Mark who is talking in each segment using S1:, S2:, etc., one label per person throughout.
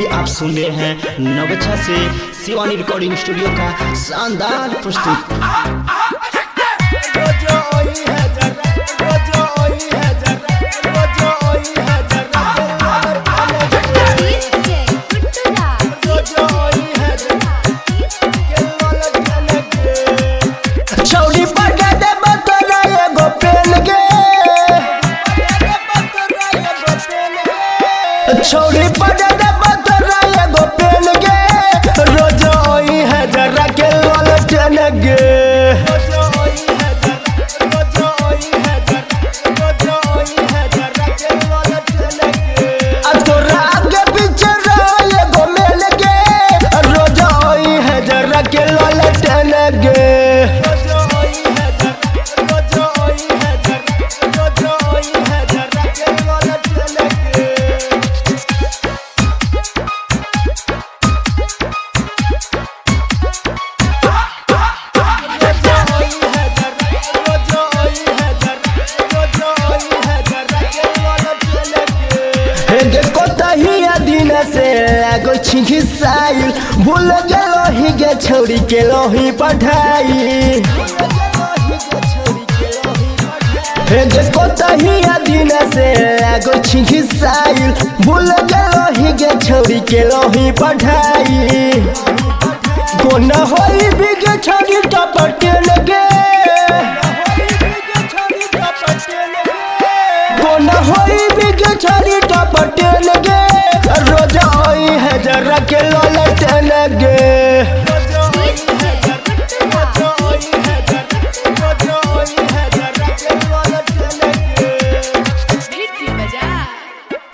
S1: अभी आप सुन रहे हैं नवगछा से शिवानी रिकॉर्डिंग स्टूडियो का शानदार प्रस्तुति।
S2: छोड़ी पड़े दे बतरा एगो पेन गे, रोज ओई है जरा के ललटन गे। तोरा आगे पीछे रह एगो मेल गे, रोज ओई है जरा के ललटन गे। खिसाइल भूल गेलो ही गे छोड़ी के लोही पढ़ाई हे गे कोतहिया दिन से एगो खिसाइल भूल गेलो ही गे छोड़ी के लोही पढ़ाई। कोन होई बिगे छोड़ी टपटे लगे, कोन होई बिगे छोड़ी टपटे लगे, रोज ओई है जरा के ललटन गे।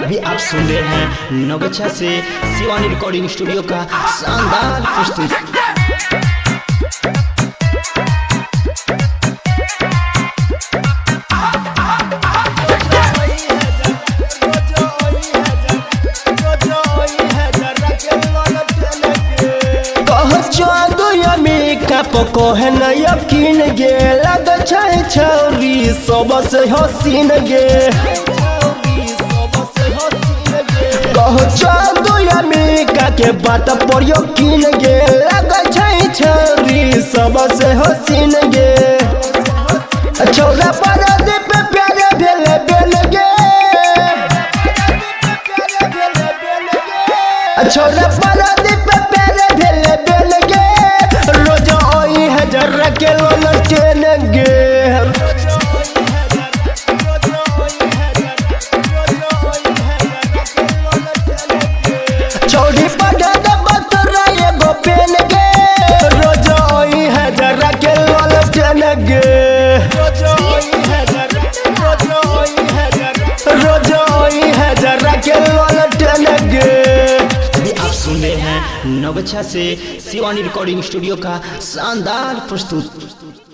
S1: अभी आप सुन रहे हैं नवगछा से शिवानी रिकॉर्डिंग स्टूडियो का शानदार प्रस्तुति।
S2: पको है न यकीन गे, लग छै छौरी सबसे हसीन गे। कहो चांदो अमेरिका के बात पर यकीन गे, लग छै छौरी सबसे हसीन गे। छौरा पर दीप प्यारे भेले बेल गे, छौरा पर दीप प्यारे भेले बेल गे, रोज ओई है जरा के ललटन गे। छोड़ी पड़े दे बतरा एगो पेन गे, रोज ओई है जरा के ललटन गे। रोज ओई है जरा के ललटन गे।
S1: आप सुन रहे हैं नवगछा से शिवानी रिकॉर्डिंग स्टूडियो का शानदार प्रस्तुति।